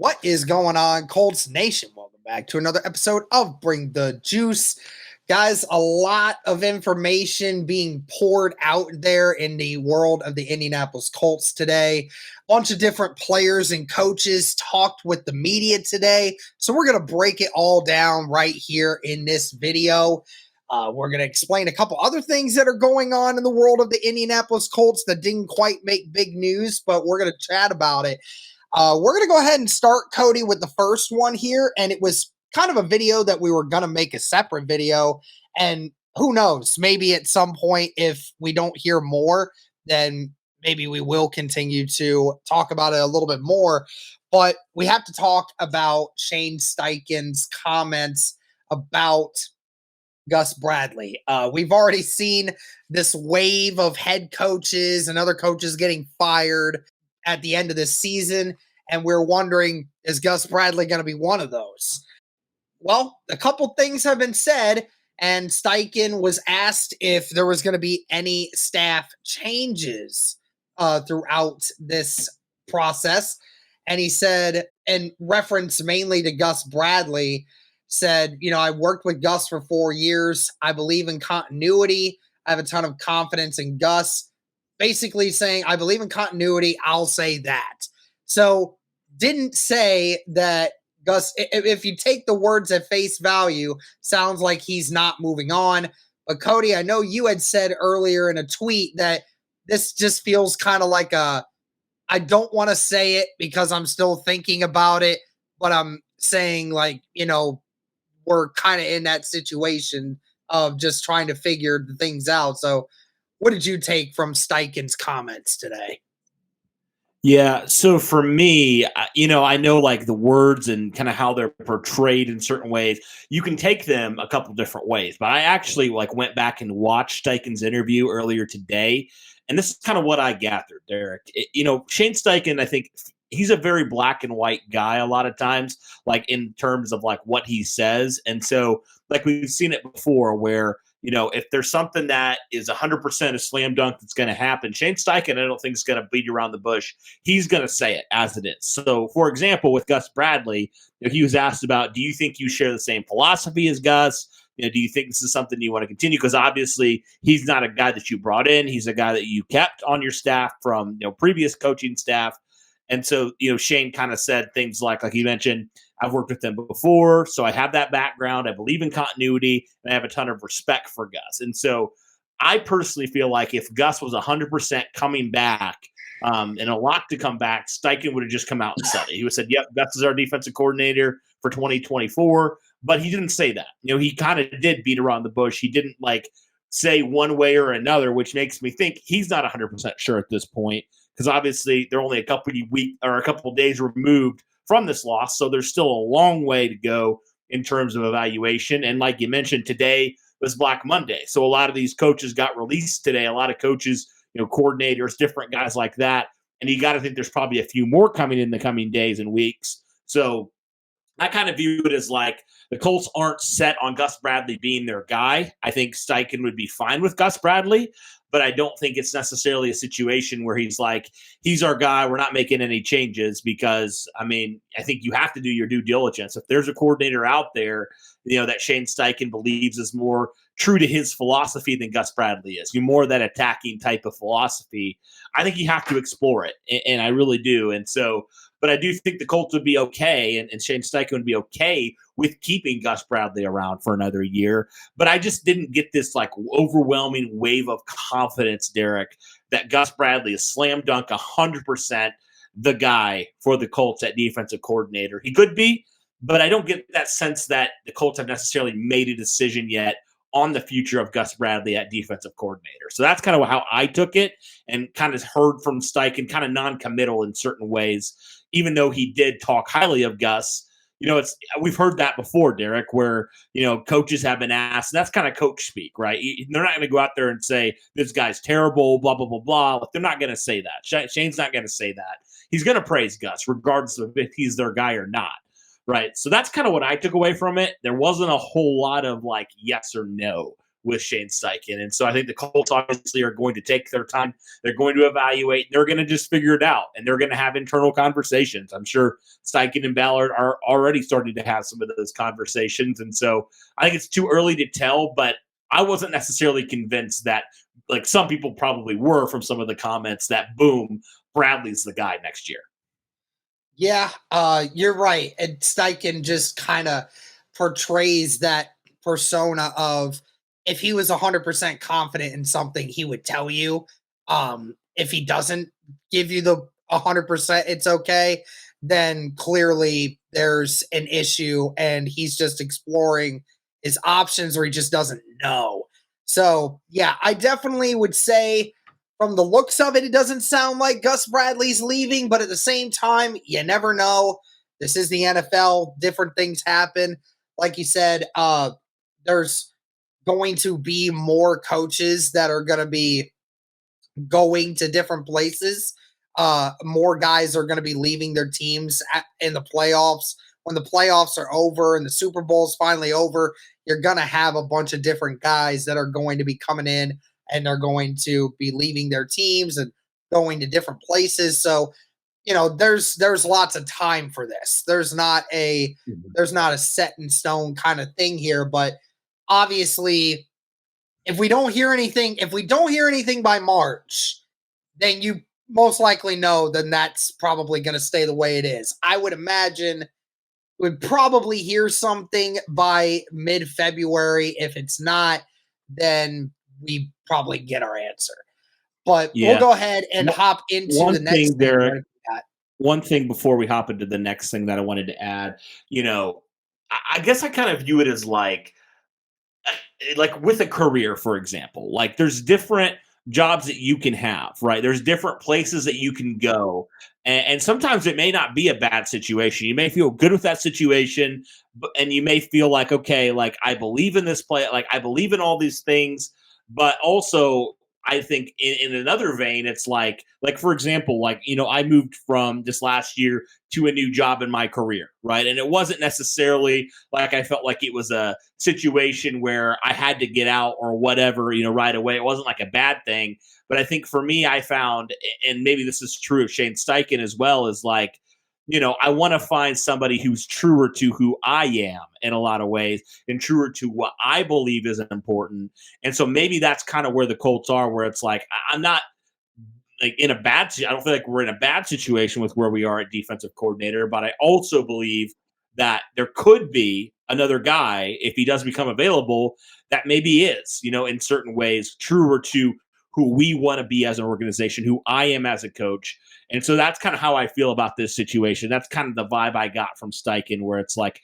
What is going on, Colts Nation? Welcome back to another episode of Bring the Juice. Guys, a lot of information being poured out there in the world of the Indianapolis Colts today. A bunch of different players and coaches talked with the media today. So we're going to break it all down right here in this video. We're going to explain a couple other things that are going on in the world of the Indianapolis Colts that didn't quite make big news, but we're going to chat about it. We're going to go ahead and start, Cody, with the first one here. And it was kind of a video that we were going to make a separate video. And who knows, maybe at some point, if we don't hear more, then maybe we will continue to talk about it a little bit more. But we have to talk about Shane Steichen's comments about Gus Bradley. We've already seen this wave of head coaches and other coaches getting fired at the end of this season, and we're wondering, is Gus Bradley going to be one of those? Well, a couple things have been said, and Steichen was asked if there was going to be any staff changes throughout this process, and he said, in reference mainly to Gus Bradley, said, I worked with Gus for 4 years. I believe in continuity. I have a ton of confidence in Gus. Basically saying, I believe in continuity, I'll say that. So didn't say that Gus, if you take the words at face value, sounds like he's not moving on. But Cody, I know you had said earlier in a tweet that this just feels kind of like I don't want to say it because I'm still thinking about it, but I'm saying we're kind of in that situation of just trying to figure the things out. So what did you take from Steichen's comments today? Yeah, so for me, I know like the words and kind of how they're portrayed in certain ways. You can take them a couple different ways, but I actually went back and watched Steichen's interview earlier today, and this is kind of what I gathered, Derek. Shane Steichen, I think he's a very black and white guy a lot of times, in terms of what he says, and so we've seen it before where if there's something that is 100% a slam dunk that's going to happen, Shane Steichen, I don't think is going to beat around the bush. He's going to say it as it is. So, for example, with Gus Bradley, he was asked about, do you think you share the same philosophy as Gus? Do you think this is something you want to continue? Because obviously he's not a guy that you brought in. He's a guy that you kept on your staff from previous coaching staff. And so, Shane kind of said things like you mentioned, I've worked with them before, so I have that background. I believe in continuity, and I have a ton of respect for Gus. And so I personally feel like if Gus was 100% coming back and a lot to come back, Steichen would have just come out and said it. He would have said, yep, Gus is our defensive coordinator for 2024. But he didn't say that. He kind of did beat around the bush. He didn't say one way or another, which makes me think he's not 100% sure at this point, because obviously they're only a couple days removed from this loss. So there's still a long way to go in terms of evaluation. And like you mentioned, today was Black Monday. So a lot of these coaches got released today. A lot of coaches, coordinators, different guys like that. And you got to think there's probably a few more coming in the coming days and weeks. So I kind of view it as the Colts aren't set on Gus Bradley being their guy. I think Steichen would be fine with Gus Bradley, but I don't think it's necessarily a situation where he's he's our guy. We're not making any changes because, I think you have to do your due diligence. If there's a coordinator out there, that Shane Steichen believes is more true to his philosophy than Gus Bradley is, more that attacking type of philosophy, I think you have to explore it. And I really do. And so, but I do think the Colts would be okay, and Shane Steichen would be okay with keeping Gus Bradley around for another year. But I just didn't get this overwhelming wave of confidence, Derek, that Gus Bradley is slam dunk 100% the guy for the Colts at defensive coordinator. He could be, but I don't get that sense that the Colts have necessarily made a decision yet on the future of Gus Bradley at defensive coordinator. So that's kind of how I took it, and kind of heard from Steichen, kind of non-committal in certain ways, even though he did talk highly of Gus. We've heard that before, Derek, where, coaches have been asked, and that's kind of coach speak, right? They're not going to go out there and say, this guy's terrible, blah, blah, blah, blah. They're not going to say that. Shane's not going to say that. He's going to praise Gus, regardless of if he's their guy or not. Right. So that's kind of what I took away from it. There wasn't a whole lot of yes or no with Shane Steichen. And so I think the Colts obviously are going to take their time. They're going to evaluate. They're going to just figure it out, and they're going to have internal conversations. I'm sure Steichen and Ballard are already starting to have some of those conversations. And so I think it's too early to tell, but I wasn't necessarily convinced that, like some people probably were from some of the comments, that boom, Bradley's the guy next year. Yeah, you're right. And Steichen just kind of portrays that persona of, if he was 100% confident in something, he would tell you. If he doesn't give you the 100%, it's okay, then clearly there's an issue and he's just exploring his options, or he just doesn't know. So, yeah, I definitely would say, from the looks of it, it doesn't sound like Gus Bradley's leaving, but at the same time, you never know. This is the NFL. Different things happen. Like you said, there's going to be more coaches that are going to be going to different places. More guys are going to be leaving their teams in the playoffs. When the playoffs are over and the Super Bowl is finally over, you're going to have a bunch of different guys that are going to be coming in, and they're going to be leaving their teams and going to different places. So, there's lots of time for this. There's not a set in stone kind of thing here, but obviously, if we don't hear anything by March, then you most likely know then that's probably going to stay the way it is. I would imagine would probably hear something by mid-February. If it's not, then we probably get our answer. But we'll go ahead and hop into the next thing. One thing before we hop into the next thing that I wanted to add, I guess I kind of view it as like with a career, for example. Like, there's different jobs that you can have, right? There's different places that you can go. And sometimes it may not be a bad situation. You may feel good with that situation, and you may feel like, okay, like, I believe in this play, like, I believe in all these things, but also I think in another vein, it's like for example, I moved from this last year to a new job in my career, right? And it wasn't necessarily like I felt like it was a situation where I had to get out or whatever, right away. It wasn't like a bad thing. But I think for me, I found, and maybe this is true of Shane Steichen as well, is like, I want to find somebody who's truer to who I am in a lot of ways, and truer to what I believe is important. And so maybe that's kind of where the Colts are, where it's like, I'm not like I don't feel like we're in a bad situation with where we are at defensive coordinator, but I also believe that there could be another guy, if he does become available, that maybe is, in certain ways, truer to who we want to be as an organization, who I am as a coach. And so that's kind of how I feel about this situation. That's kind of the vibe I got from Steichen, where it's like,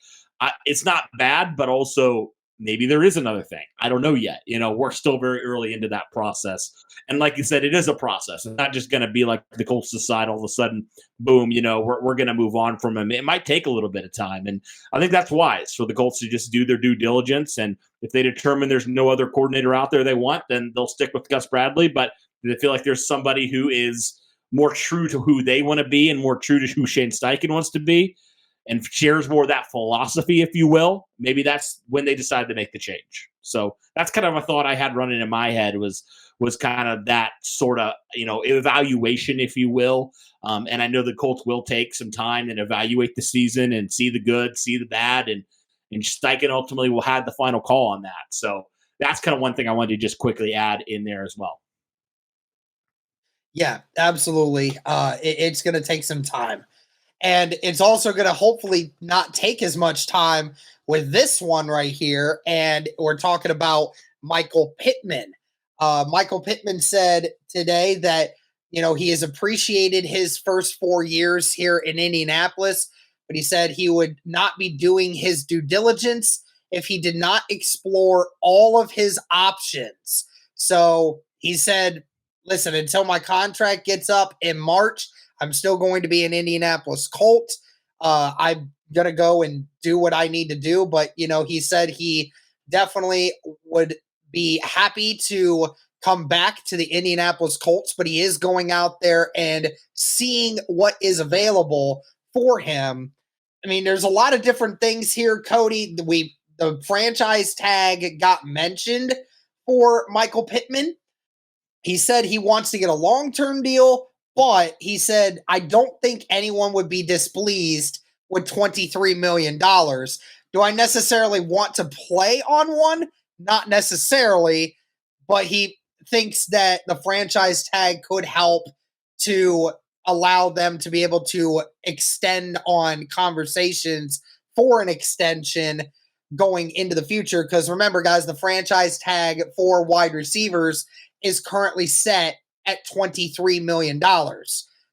it's not bad, but also maybe there is another thing. I don't know yet. We're still very early into that process. And like you said, it is a process. It's not just going to be like the Colts decide all of a sudden, boom, we're going to move on from him. It might take a little bit of time. And I think that's wise for the Colts to just do their due diligence. And if they determine there's no other coordinator out there they want, then they'll stick with Gus Bradley. But they feel like there's somebody who is more true to who they want to be and more true to who Shane Steichen wants to be, and shares more of that philosophy, if you will, maybe that's when they decide to make the change. So that's kind of a thought I had running in my head, was kind of that sort of, evaluation, if you will. And I know the Colts will take some time and evaluate the season and see the good, see the bad, and Steichen ultimately will have the final call on that. So that's kind of one thing I wanted to just quickly add in there as well. Yeah, absolutely. It's going to take some time. And it's also going to hopefully not take as much time with this one right here. And we're talking about Michael Pittman. Michael Pittman said today that, he has appreciated his first 4 years here in Indianapolis, but he said he would not be doing his due diligence if he did not explore all of his options. So he said, listen, until my contract gets up in March, I'm still going to be an Indianapolis Colt. I'm going to go and do what I need to do. But, he said he definitely would be happy to come back to the Indianapolis Colts, but he is going out there and seeing what is available for him. I mean, there's a lot of different things here, Cody. The franchise tag got mentioned, for Michael Pittman. He said he wants to get a long-term deal, but he said, I don't think anyone would be displeased with $23 million. Do I necessarily want to play on one? Not necessarily, but he thinks that the franchise tag could help to allow them to be able to extend on conversations for an extension going into the future. Because remember, guys, the franchise tag for wide receivers is currently set at $23 million.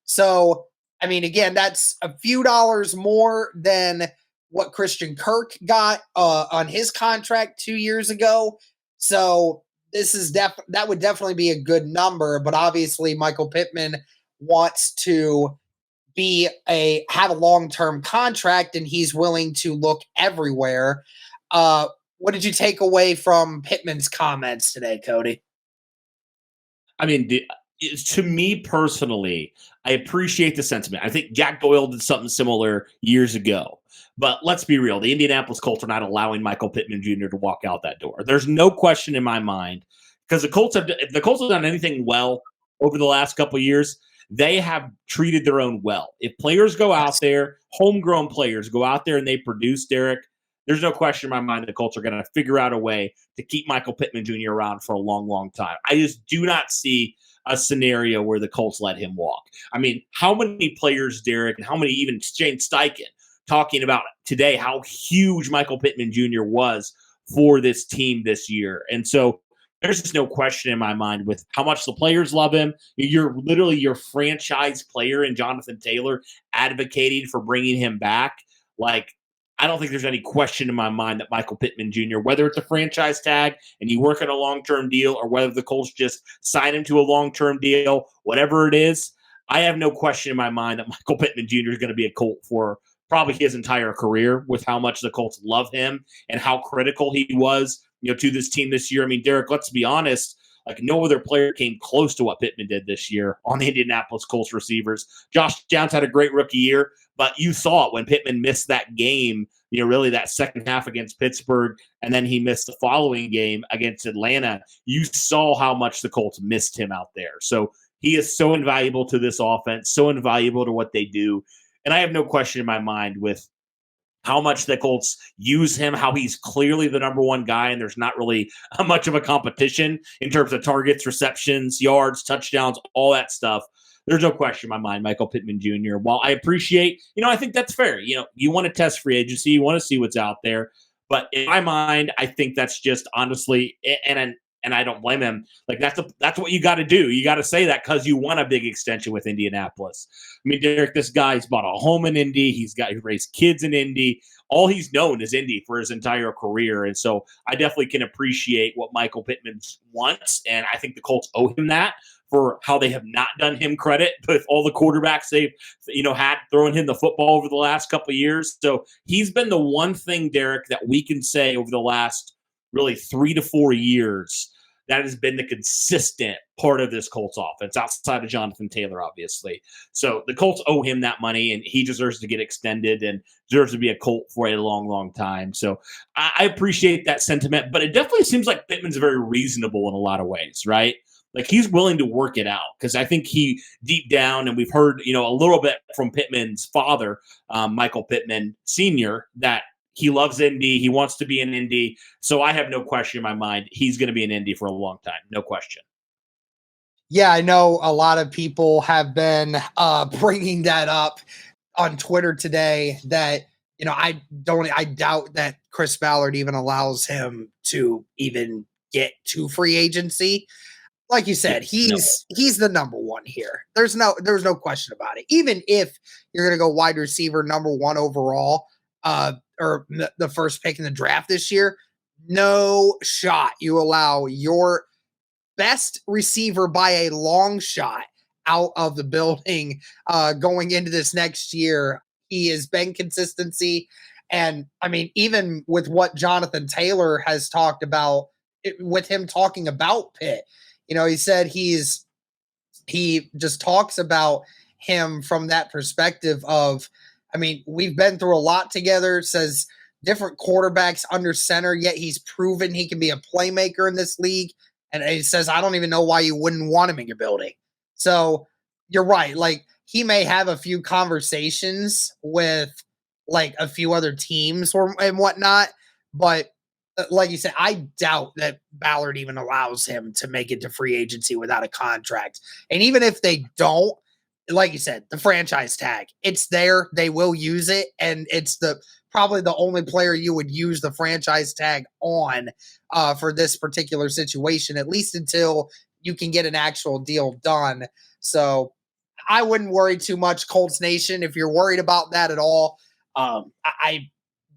So, I mean, again, that's a few dollars more than what Christian Kirk got on his contract 2 years ago. So this is that would definitely be a good number, but obviously Michael Pittman wants to have a long-term contract, and he's willing to look everywhere. What did you take away from Pittman's comments today, Cody? I mean, to me personally, I appreciate the sentiment. I think Jack Doyle did something similar years ago. But let's be real. The Indianapolis Colts are not allowing Michael Pittman Jr. to walk out that door. There's no question in my mind, because the Colts have done anything well over the last couple of years. They have treated their own well. If players go out there, homegrown players go out there and they produce, Derek, there's no question in my mind the Colts are going to figure out a way to keep Michael Pittman Jr. around for a long, long time. I just do not see a scenario where the Colts let him walk. I mean, how many players, Derek, and how many, even Shane Steichen, talking about today how huge Michael Pittman Jr. was for this team this year. And so there's just no question in my mind with how much the players love him. You're literally your franchise player and Jonathan Taylor advocating for bringing him back. Like, I don't think there's any question in my mind that Michael Pittman Jr., whether it's a franchise tag and you work on a long-term deal or whether the Colts just sign him to a long-term deal, whatever it is, I have no question in my mind that Michael Pittman Jr. is going to be a Colt for probably his entire career, with how much the Colts love him and how critical he was, to this team this year. I mean, Derek, let's be honest, like no other player came close to what Pittman did this year on the Indianapolis Colts receivers. Josh Downs had a great rookie year, but you saw it when Pittman missed that game, really that second half against Pittsburgh, and then he missed the following game against Atlanta. You saw how much the Colts missed him out there. So he is so invaluable to this offense, so invaluable to what they do. And I have no question in my mind with how much the Colts use him, how he's clearly the number one guy, and there's not really much of a competition in terms of targets, receptions, yards, touchdowns, all that stuff. There's no question in my mind, Michael Pittman Jr. While I appreciate, I think that's fair. You want to test free agency, you want to see what's out there. But in my mind, I think that's just honestly, and I don't blame him. Like that's what you got to do. You got to say that because you want a big extension with Indianapolis. I mean, Derek, this guy's bought a home in Indy. He raised kids in Indy. All he's known is Indy for his entire career. And so I definitely can appreciate what Michael Pittman wants. And I think the Colts owe him that for how they have not done him credit with all the quarterbacks they've, had throwing him the football over the last couple of years. So he's been the one thing, Derek, that we can say over the last really 3 to 4 years that has been the consistent part of this Colts offense, outside of Jonathan Taylor, obviously. So the Colts owe him that money, and he deserves to get extended and deserves to be a Colt for a long, long time. So I appreciate that sentiment, but it definitely seems like Pittman's very reasonable in a lot of ways, right? Like he's willing to work it out because I think he deep down, and we've heard, a little bit from Pittman's father, Michael Pittman Sr., that he loves Indy. He wants to be in Indy. So I have no question in my mind he's going to be in Indy for a long time. No question. Yeah, I know a lot of people have been bringing that up on Twitter today that, I doubt that Chris Ballard even allows him to even get to free agency. Like you said, he's the number one here. There's no question about it. Even if you're going to go wide receiver number one overall, or the first pick in the draft this year, no shot you allow your best receiver by a long shot out of the building going into this next year. He has been consistency. And I mean, even with what Jonathan Taylor has talked about, with him talking about Pitt, he said he just talks about him from that perspective of, I mean, we've been through a lot together, says different quarterbacks under center, yet he's proven he can be a playmaker in this league. And he says, I don't even know why you wouldn't want him in your building. So you're right. Like, he may have a few conversations with like a few other teams and whatnot, but like you said, I doubt that Ballard even allows him to make it to free agency without a contract. And even if they don't, like you said, the franchise tag, it's there. They will use it, and it's probably the only player you would use the franchise tag on for this particular situation, at least until you can get an actual deal done. So I wouldn't worry too much, Colts Nation. If you're worried about that at all, I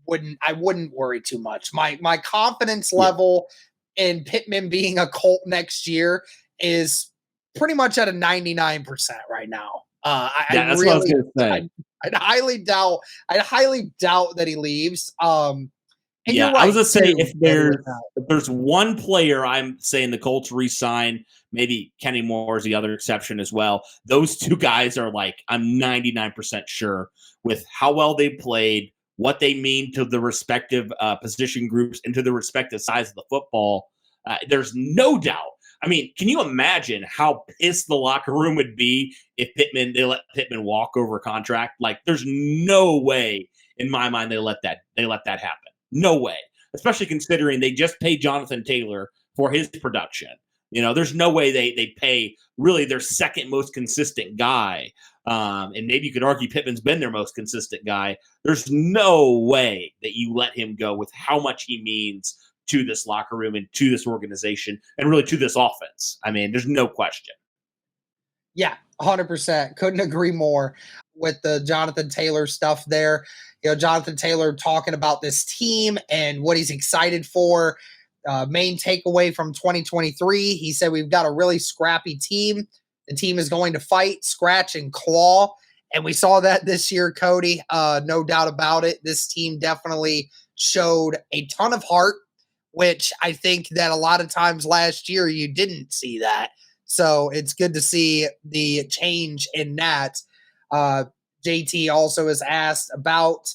wouldn't worry too much. My confidence level in Pittman being a Colt next year is pretty much at a 99% right now. That's what I was going to say. I'd highly doubt that he leaves. And yeah, right, I was going to say if there's one player I'm saying the Colts re-sign, maybe Kenny Moore is the other exception as well. Those two guys are like, I'm 99% sure with how well they played, what they mean to the respective position groups and to the respective size of the football. There's no doubt. I mean, can you imagine how pissed the locker room would be if they let Pittman walk over contract? Like, there's no way in my mind they let that happen. No way. Especially considering they just paid Jonathan Taylor for his production. You know, there's no way they pay really their second most consistent guy. And maybe you could argue Pittman's been their most consistent guy. There's no way that you let him go with how much he means to this locker room and to this organization and really to this offense. I mean, there's no question. Yeah, 100%. Couldn't agree more with the Jonathan Taylor stuff there. You know, Jonathan Taylor talking about this team and what he's excited for. Main takeaway from 2023, he said, we've got a really scrappy team. The team is going to fight, scratch, and claw. And we saw that this year, Cody. No doubt about it. This team definitely showed a ton of heart, which I think that a lot of times last year you didn't see that. So it's good to see the change in that. JT also is asked about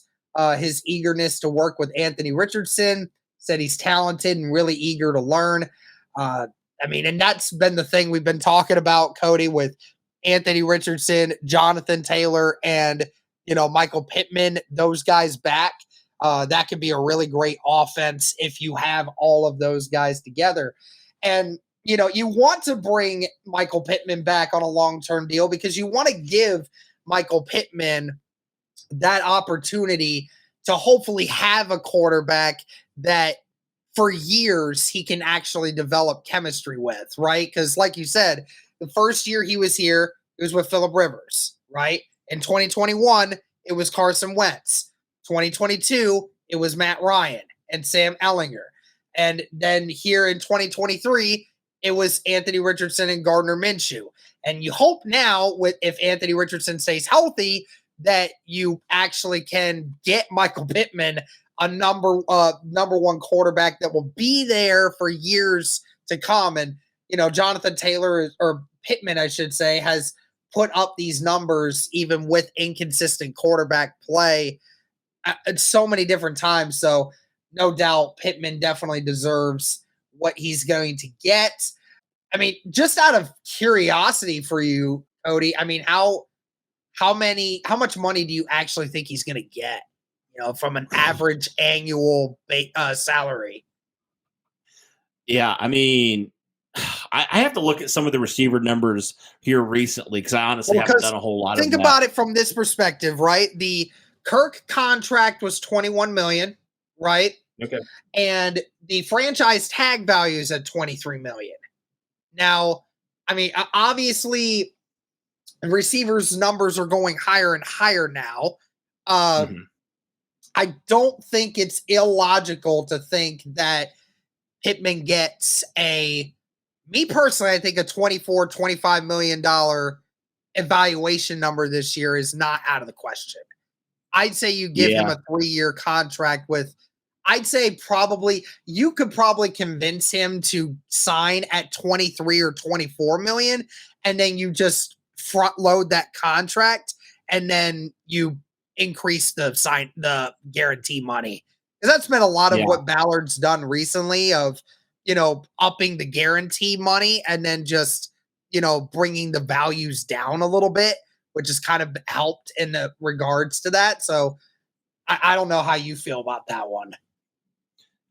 his eagerness to work with Anthony Richardson, said he's talented and really eager to learn. I mean, and that's been the thing we've been talking about, Cody, with Anthony Richardson, Jonathan Taylor, and, you know, Michael Pittman, those guys back. That could be a really great offense if you have all of those guys together. And, you know, you want to bring Michael Pittman back on a long-term deal because you want to give Michael Pittman that opportunity to hopefully have a quarterback that for years he can actually develop chemistry with, right? Because like you said, the first year he was here, it was with Phillip Rivers, right? In 2021, it was Carson Wentz. 2022, it was Matt Ryan and Sam Ehlinger. And then here in 2023, it was Anthony Richardson and Gardner Minshew. And you hope now, if Anthony Richardson stays healthy, that you actually can get Michael Pittman a number one quarterback that will be there for years to come. And, you know, Jonathan Taylor, or Pittman, I should say, has put up these numbers even with inconsistent quarterback play at so many different times. So no doubt Pittman definitely deserves what he's going to get. I mean, just out of curiosity for you, Cody, I mean, how much money do you actually think he's going to get, you know, from an average annual salary? Yeah, I mean, I have to look at some of the receiver numbers here recently because I honestly haven't done a whole lot of that. Think about it from this perspective, right? The Kirk contract was $21 million, right? Okay. And the franchise tag value is at $23 million. Now, I mean, obviously, receivers' numbers are going higher and higher now. I don't think it's illogical to think that Pittman gets me personally, I think a $24-25 million evaluation number this year is not out of the question. I'd say you give him a 3-year contract with, I'd say you could probably convince him to sign at 23 or 24 million, and then you just front load that contract, and then you increase the guarantee money. Because that's been a lot of Yeah. what Ballard's done recently of, upping the guarantee money and then just, bringing the values down a little bit, which has kind of helped in the regards to that. So I don't know how you feel about that one.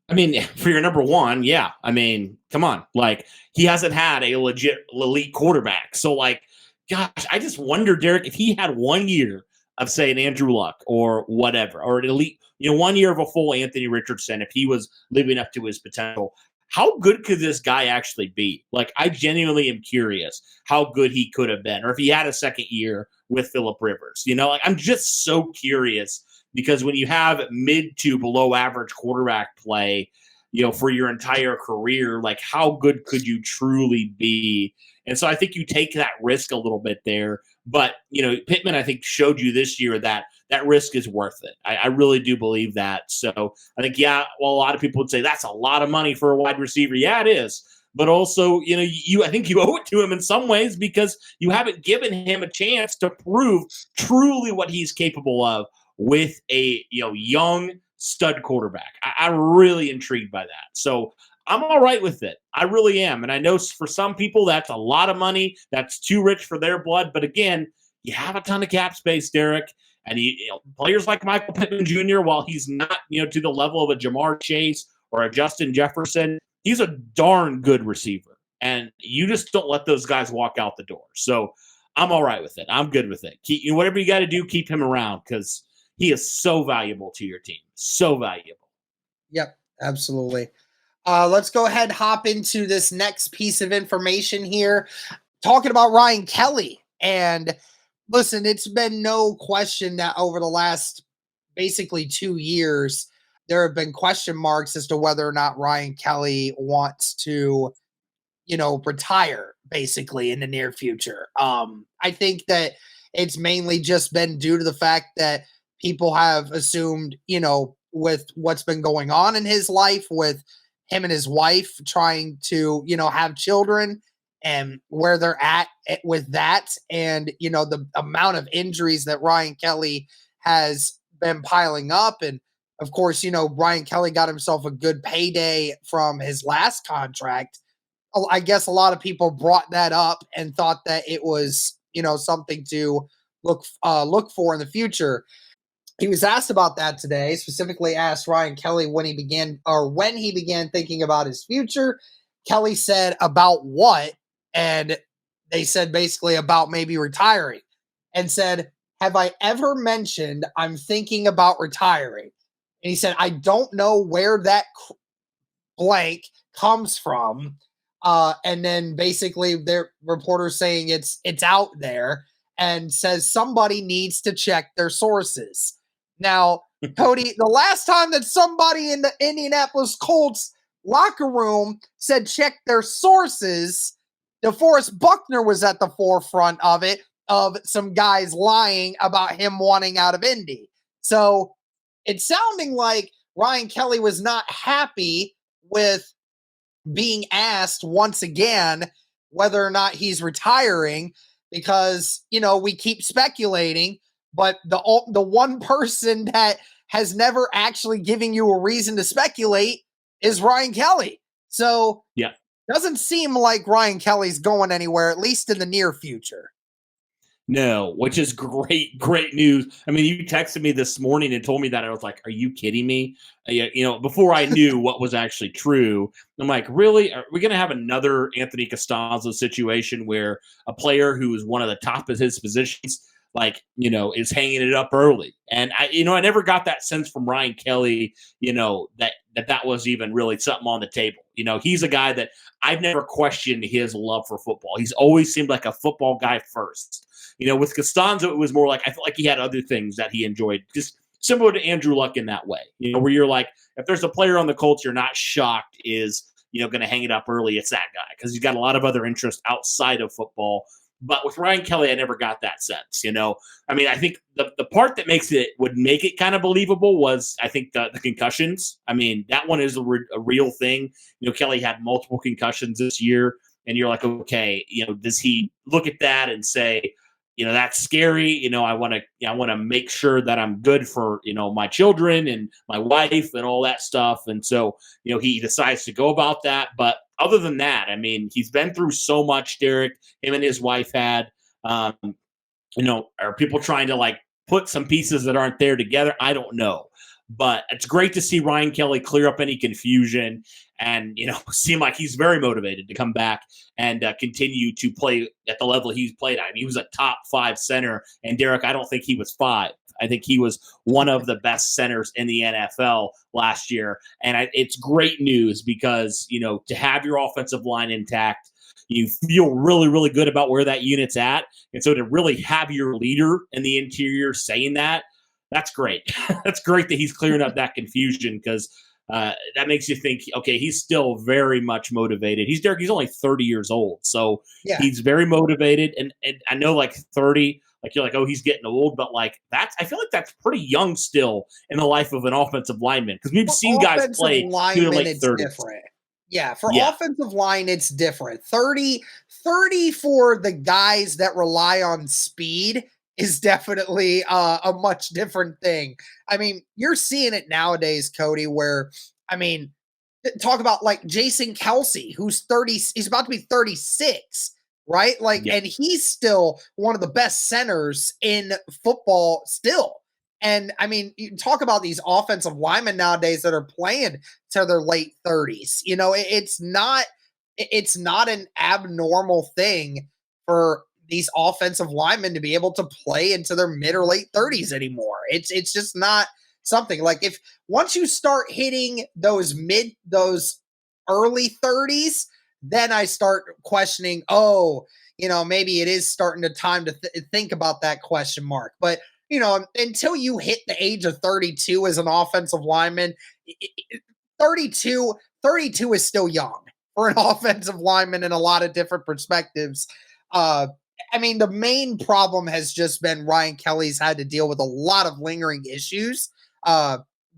I mean, for your number one, yeah. I mean, come on. Like, he hasn't had a legit elite quarterback. So, like, gosh, I just wonder, Derek, if he had 1 year of, say, an Andrew Luck or whatever, or an elite, 1 year of a full Anthony Richardson, if he was living up to his potential, how good could this guy actually be? Like, I genuinely am curious how good he could have been, or if he had a second year with Phillip Rivers. Like, I'm just so curious because when you have mid to below average quarterback play, for your entire career, like how good could you truly be? And so I think you take that risk a little bit there. But, Pittman, I think, showed you this year that that risk is worth it. I really do believe that. So I think, yeah, well, a lot of people would say that's a lot of money for a wide receiver. Yeah, it is. But also, I think you owe it to him in some ways because you haven't given him a chance to prove truly what he's capable of with a young stud quarterback. I'm really intrigued by that. So I'm all right with it. I really am. And I know for some people that's a lot of money. That's too rich for their blood. But again, you have a ton of cap space, Derek. And players like Michael Pittman Jr., while he's not to the level of a Jamar Chase or a Justin Jefferson, he's a darn good receiver. And you just don't let those guys walk out the door. So I'm all right with it. I'm good with it. Whatever you got to do, keep him around because he is so valuable to your team. So valuable. Yep, absolutely. Let's go ahead and hop into this next piece of information here. Talking about Ryan Kelly. And listen, it's been no question that over the last basically 2 years, there have been question marks as to whether or not Ryan Kelly wants to, retire basically in the near future. I think that it's mainly just been due to the fact that people have assumed, with what's been going on in his life with him and his wife trying to, have children and where they're at with that. And, the amount of injuries that Ryan Kelly has been piling up. And of course, Ryan Kelly got himself a good payday from his last contract. I guess a lot of people brought that up and thought that it was, something to look for in the future. He was asked about that today, specifically asked Ryan Kelly when he began thinking about his future. Kelly said about what? And they said basically about maybe retiring and said, have I ever mentioned I'm thinking about retiring? And he said, I don't know where that blank comes from. And then basically their reporters saying it's out there and says somebody needs to check their sources. Now, Cody, the last time that somebody in the Indianapolis Colts locker room said check their sources, DeForest Buckner was at the forefront of it, of some guys lying about him wanting out of Indy. So it's sounding like Ryan Kelly was not happy with being asked once again whether or not he's retiring because, we keep speculating, but the one person that has never actually given you a reason to speculate is Ryan Kelly. So yeah, doesn't seem like Ryan Kelly's going anywhere, at least in the near future. No, which is great news. I mean, you texted me this morning and told me that. I was like, are you kidding me? Before I knew what was actually true, I'm like, really? Are we going to have another Anthony Costanzo situation where a player who is one of the top of his positions, is hanging it up early? And I never got that sense from Ryan Kelly, that was even really something on the table. He's a guy that I've never questioned his love for football. He's always seemed like a football guy first. With Costanzo, it was more like I felt like he had other things that he enjoyed, just similar to Andrew Luck in that way. Where you're like, if there's a player on the Colts you're not shocked is, going to hang it up early, it's that guy because he's got a lot of other interest outside of football. But with Ryan Kelly, I never got that sense. I mean, I think the part that would make it kind of believable was, I think, the concussions. I mean, that one is a real thing. Kelly had multiple concussions this year, and you're like, okay, does he look at that and say, that's scary. I want to make sure that I'm good for, my children and my wife and all that stuff. And so, he decides to go about that. But other than that, I mean, he's been through so much, Derek, him and his wife had, um, are people trying to like put some pieces that aren't there together? I don't know. But it's great to see Ryan Kelly clear up any confusion and, seem like he's very motivated to come back and continue to play at the level he's played at. I mean, he was a top 5 center. And Derek, I don't think he was 5. I think he was one of the best centers in the NFL last year. And it's great news because, to have your offensive line intact, you feel really, really good about where that unit's at. And so to really have your leader in the interior saying that's great. That's great that he's clearing up that confusion because that makes you think, okay, he's still very much motivated. He's only 30 years old. So Yeah. He's very motivated. And I know like 30, like you're like, oh, he's getting old. But like I feel like that's pretty young still in the life of an offensive lineman because we've seen guys play in late 30s. Different. Yeah, for offensive line, it's different. 30 for the guys that rely on speed is definitely a much different thing. I mean, you're seeing it nowadays, Cody, where, I mean, talk about like Jason Kelsey, who's 30, he's about to be 36, right? Like, and he's still one of the best centers in football still. And I mean, you talk about these offensive linemen nowadays that are playing to their late 30s. It's not an abnormal thing for these offensive linemen to be able to play into their mid or late 30s anymore. It's just not something like if once you start hitting those early 30s, then I start questioning, maybe it is starting to time to think about that question mark. But until you hit the age of 32 as an offensive lineman, 32 is still young for an offensive lineman in a lot of different perspectives. I mean, the main problem has just been Ryan Kelly's had to deal with a lot of lingering issues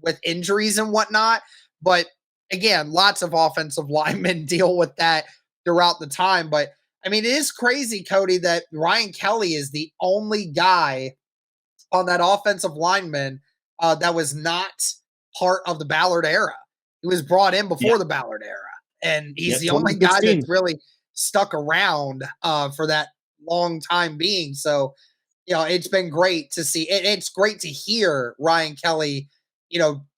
with injuries and whatnot. But again, lots of offensive linemen deal with that throughout the time. But I mean, it is crazy, Cody, that Ryan Kelly is the only guy on that offensive lineman that was not part of the Ballard era. He was brought in before the Ballard era. And he's the only guy that's really stuck around for that long time being. So, it's been great to see. It's great to hear Ryan Kelly,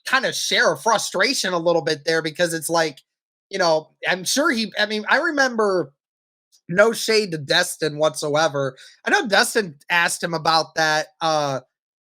kind of share a frustration a little bit there because it's like, I'm sure I remember no shade to Destin whatsoever. I know Destin asked him about that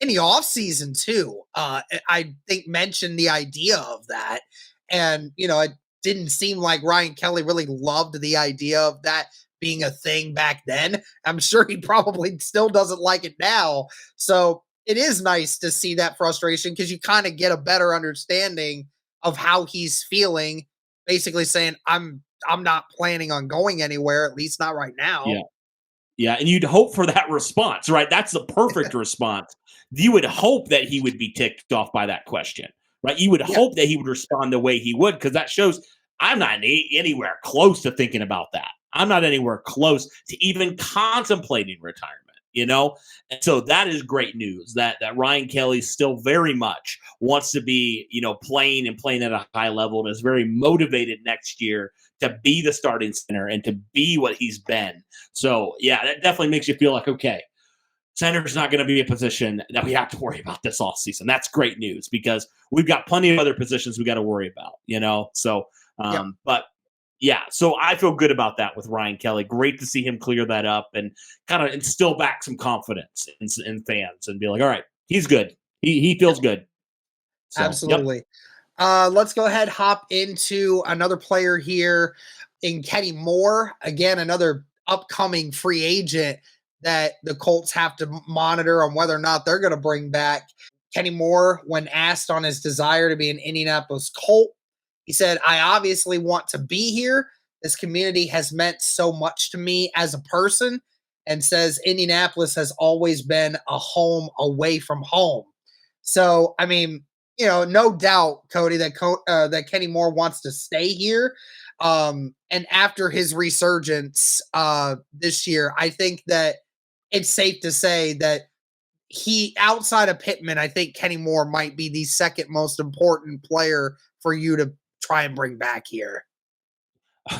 in the offseason too. I think mentioned the idea of that. And, it didn't seem like Ryan Kelly really loved the idea of that being a thing back then. I'm sure he probably still doesn't like it now. So it is nice to see that frustration because you kind of get a better understanding of how he's feeling, basically saying, I'm not planning on going anywhere, at least not right now. Yeah. Yeah. And you'd hope for that response, right? That's the perfect response. You would hope that he would be ticked off by that question, right? You would hope that he would respond the way he would, because that shows I'm not anywhere close to thinking about that. I'm not anywhere close to even contemplating retirement. And so that is great news that Ryan Kelly still very much wants to be, playing at a high level and is very motivated next year to be the starting center and to be what he's been. So, yeah, that definitely makes you feel like, okay, center's not going to be a position that we have to worry about this offseason. That's great news because we've got plenty of other positions we got to worry about, So, but yeah, so I feel good about that with Ryan Kelly. Great to see him clear that up and kind of instill back some confidence in fans and be like, all right, he's good. He feels good. So, absolutely. Let's go ahead, hop into another player here in Kenny Moore. Again, another upcoming free agent that the Colts have to monitor on whether or not they're going to bring back. Kenny Moore, when asked on his desire to be an Indianapolis Colt, he said, I obviously want to be here. This community has meant so much to me as a person, and says Indianapolis has always been a home away from home. So, I mean, no doubt, Cody, that Kenny Moore wants to stay here. And after his resurgence this year, I think that it's safe to say that outside of Pittman, I think Kenny Moore might be the second most important player for you to try and bring back here.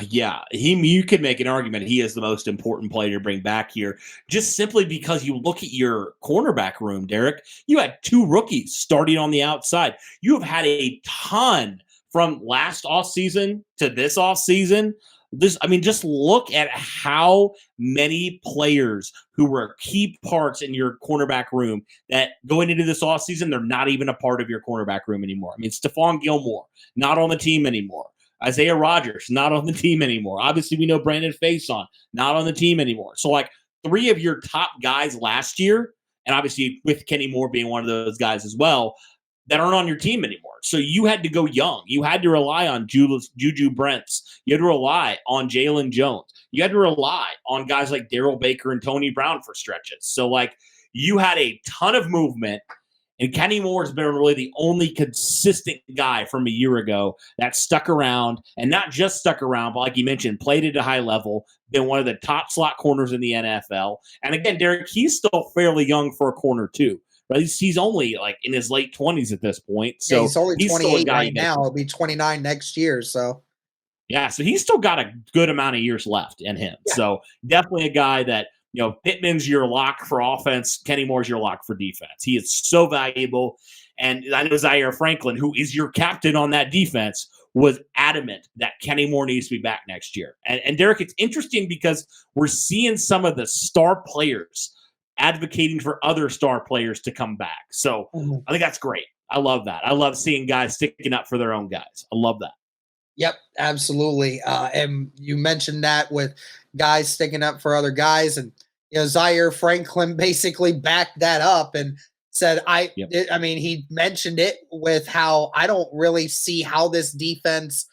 Yeah, you could make an argument he is the most important player to bring back here, just simply because you look at your cornerback room, Derek. You had 2 rookies starting on the outside. You have had a ton from last offseason to this offseason. Just look at how many players who were key parts in your cornerback room that going into this offseason, they're not even a part of your cornerback room anymore. I mean, Stephon Gilmore, not on the team anymore. Isaiah Rodgers, not on the team anymore. Obviously, we know Brandon Faison, not on the team anymore. So, 3 of your top guys last year, and obviously with Kenny Moore being one of those guys as well, that aren't on your team anymore. So you had to go young. You had to rely on Juju Brents. You had to rely on Jalen Jones. You had to rely on guys like Darrell Baker and Tony Brown for stretches. So, you had a ton of movement. And Kenny Moore has been really the only consistent guy from a year ago that stuck around, and not just stuck around, but like you mentioned, played at a high level, been one of the top slot corners in the NFL. And again, Derek, he's still fairly young for a corner too. Right? He's only in his late 20s at this point. So he's only 28 right now. He'll be 29 next year. So yeah, so he's still got a good amount of years left in him. Yeah. So definitely a guy that, Pittman's your lock for offense. Kenny Moore's your lock for defense. He is so valuable. And I know Zaire Franklin, who is your captain on that defense, was adamant that Kenny Moore needs to be back next year. And Derek, it's interesting because we're seeing some of the star players advocating for other star players to come back. So I think that's great. I love that. I love seeing guys sticking up for their own guys. I love that. Yep, absolutely. And you mentioned that with guys sticking up for other guys, and Zaire Franklin basically backed that up and said, he mentioned it with how I don't really see how this defense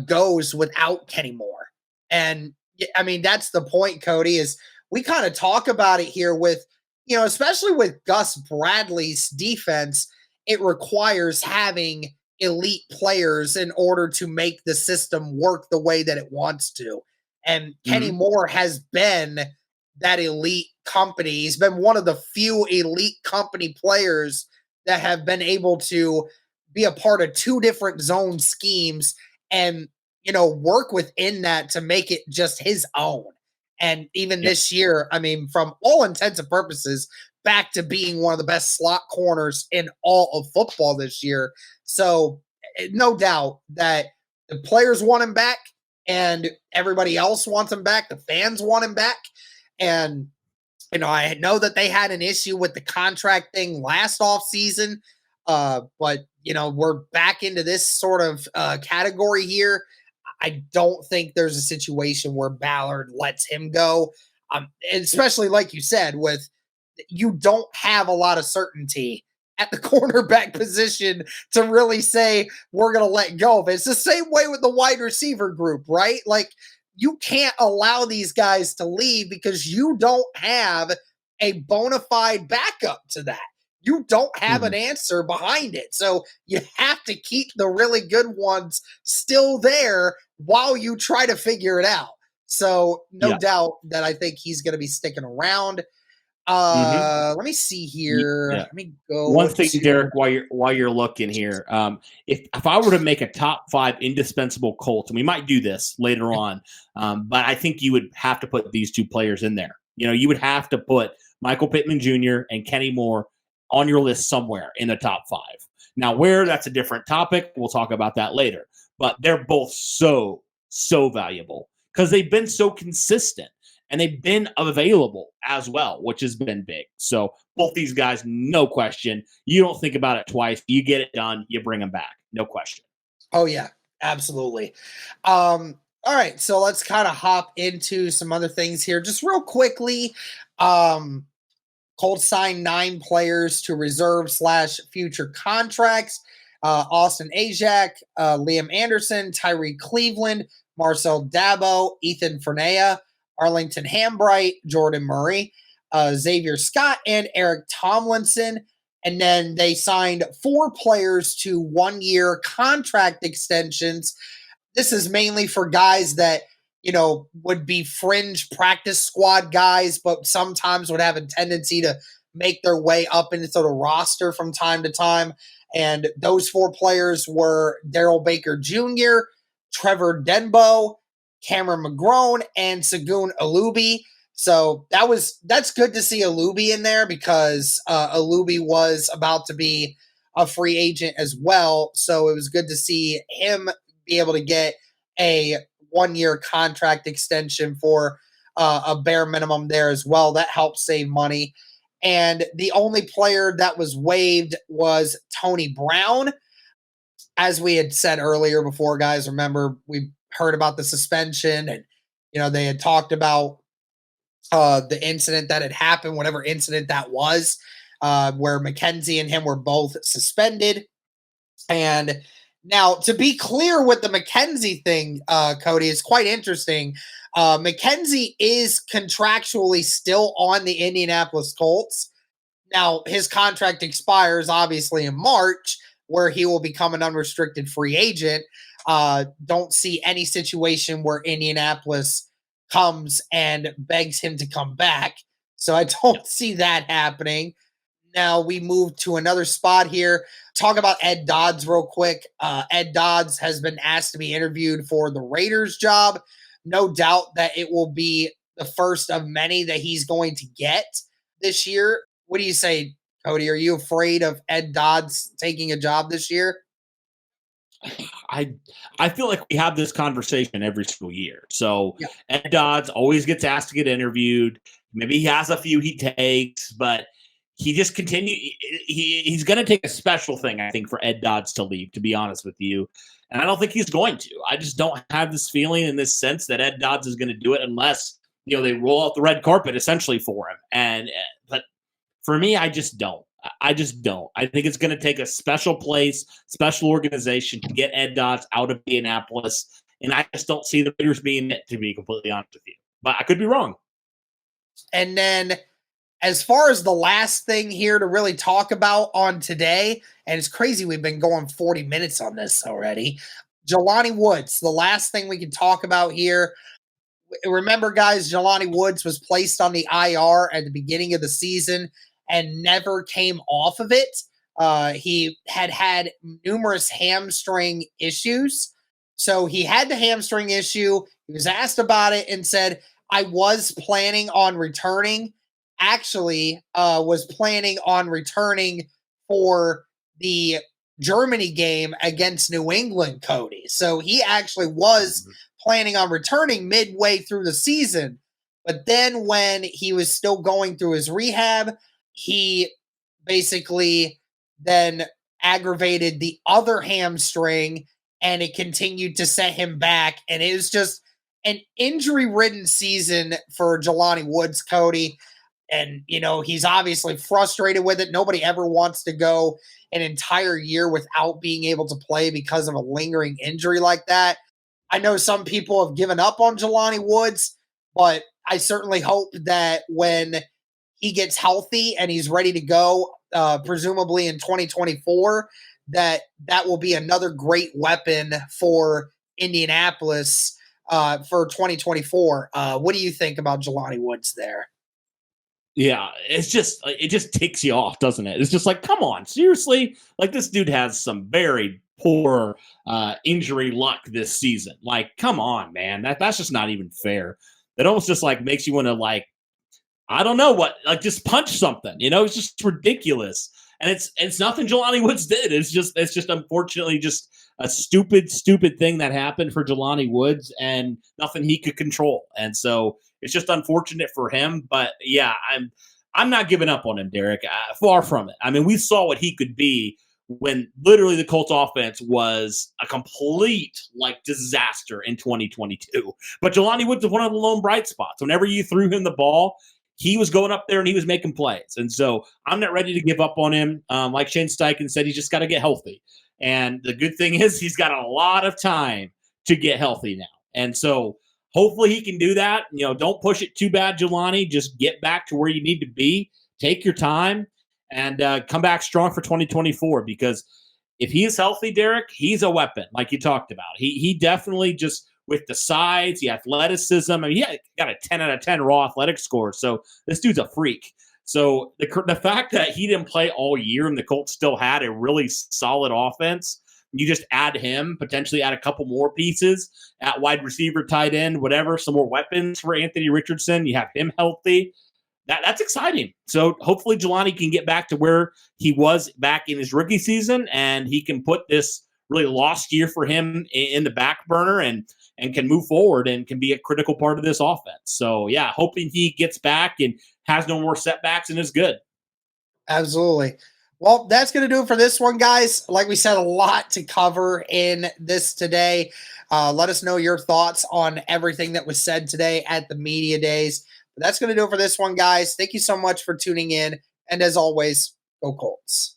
goes without Kenny Moore. And I mean, that's the point, Cody, is we kind of talk about it here with, especially with Gus Bradley's defense, it requires having elite players in order to make the system work the way that it wants to. And Kenny Moore has been that elite company. He's been one of the few elite company players that have been able to be a part of 2 different zone schemes and, work within that to make it just his own. And even this year, I mean, from all intents and purposes, back to being one of the best slot corners in all of football this year. So no doubt that the players want him back and everybody else wants him back. The fans want him back. And, I know that they had an issue with the contract thing last offseason, but, we're back into this sort of category here. I don't think there's a situation where Ballard lets him go, especially like you said, with you don't have a lot of certainty at the cornerback position to really say we're going to let go of it. It's the same way with the wide receiver group, right? You can't allow these guys to leave because you don't have a bona fide backup to that. You don't have an answer behind it. So you have to keep the really good ones still there while you try to figure it out. So no doubt that I think he's going to be sticking around. Let me see here. Let me go. One thing, Derek, while you're looking here, if I were to make a top 5 indispensable Colts, and we might do this later on, but I think you would have to put these 2 players in there. You would have to put Michael Pittman Jr. and Kenny Moore on your list somewhere in the top 5. Now, where, that's a different topic. We'll talk about that later. But they're both so valuable because they've been so consistent. And they've been available as well, which has been big. So both these guys, no question. You don't think about it twice. You get it done. You bring them back. No question. Oh, yeah, absolutely. All right, so let's kind of hop into some other things here. Just real quickly, Colts signed 9 players to reserve/future contracts. Austin Ajak, Liam Anderson, Tyree Cleveland, Marcel Dabo, Ethan Fernea, Arlington Hambright, Jordan Murray, Xavier Scott, and Eric Tomlinson. And then they signed 4 players to 1-year contract extensions. This is mainly for guys that would be fringe practice squad guys, but sometimes would have a tendency to make their way up into the roster from time to time. And those 4 players were Daryl Baker Jr., Trevor Denbo, Cameron McGrone, and Segun Alubi. So that's good to see Alubi in there because Alubi was about to be a free agent as well. So it was good to see him be able to get a 1-year contract extension for a bare minimum there as well. That helps save money. And the only player that was waived was Tony Brown. As we had said earlier before, guys, remember we heard about the suspension and, they had talked about the incident that had happened, whatever incident that was, where McKenzie and him were both suspended. And now, to be clear with the McKenzie thing, Cody, is quite interesting. McKenzie is contractually still on the Indianapolis Colts. Now, his contract expires, obviously, in March, where he will become an unrestricted free agent. Don't see any situation where Indianapolis comes and begs him to come back. So I don't see that happening. Now we move to another spot here. Talk about Ed Dodds real quick. Ed Dodds has been asked to be interviewed for the Raiders job. No doubt that it will be the first of many that he's going to get this year. What do you say, Cody? Are you afraid of Ed Dodds taking a job this year? I feel like we have this conversation every single year. So yeah. Ed Dodds always gets asked to get interviewed. Maybe he has a few he takes, but he just he's going to take a special thing, I think, for Ed Dodds to leave, to be honest with you. And I don't think he's going to. I just don't have this feeling in this sense that Ed Dodds is going to do it unless, they roll out the red carpet essentially for him. But for me, I just don't. I think it's going to take a special place, special organization to get Ed Dodds out of Indianapolis. And I just don't see the Raiders being it, to be completely honest with you. But I could be wrong. And then as far as the last thing here to really talk about on today, and it's crazy we've been going 40 minutes on this already, Jelani Woods, the last thing we can talk about here. Remember, guys, Jelani Woods was placed on the IR at the beginning of the season and never came off of it. He had numerous hamstring issues. So he had the hamstring issue. He was asked about it and said, I was planning on returning. Actually, was planning on returning for the Germany game against New England, Cody. So he actually was planning on returning midway through the season. But then when he was still going through his rehab, he basically then aggravated the other hamstring and it continued to set him back. And it was just an injury-ridden season for Jelani Woods, Cody. And, he's obviously frustrated with it. Nobody ever wants to go an entire year without being able to play because of a lingering injury like that. I know some people have given up on Jelani Woods, but I certainly hope that when he gets healthy and he's ready to go, presumably in 2024, that will be another great weapon for Indianapolis for 2024. What do you think about Jelani Woods there? Yeah, it just ticks you off, doesn't it? It's just like, come on, seriously? Like, this dude has some very poor injury luck this season. Like, come on, man. That's just not even fair. It almost just like makes you want to I don't know what, just punch something. It's just ridiculous. And it's nothing Jelani Woods did. It's just unfortunately just a stupid thing that happened for Jelani Woods and nothing he could control. And so it's just unfortunate for him. But yeah, I'm not giving up on him, Derek. Far from it. I mean, we saw what he could be when literally the Colts offense was a complete disaster in 2022. But Jelani Woods was one of the lone bright spots. Whenever you threw him the ball, he was going up there and he was making plays. And so I'm not ready to give up on him. Like Shane Steichen said, he's just got to get healthy. And the good thing is he's got a lot of time to get healthy now. And so hopefully he can do that. Don't push it too bad, Jelani. Just get back to where you need to be. Take your time and come back strong for 2024. Because if he is healthy, Derek, he's a weapon like you talked about. He definitely just with the size, the athleticism. I mean, he got a 10 out of 10 raw athletic score. So this dude's a freak. So the fact that he didn't play all year and the Colts still had a really solid offense, you just add him, potentially add a couple more pieces at wide receiver, tight end, whatever, some more weapons for Anthony Richardson. You have him healthy. That's exciting. So hopefully Jelani can get back to where he was back in his rookie season, and he can put this really lost year for him in the back burner and can move forward and can be a critical part of this offense. So, yeah, hoping he gets back and has no more setbacks and is good. Absolutely. Well, that's going to do it for this one, guys. Like we said, a lot to cover in this today. Let us know your thoughts on everything that was said today at the media days. But that's going to do it for this one, guys. Thank you so much for tuning in. And as always, go Colts.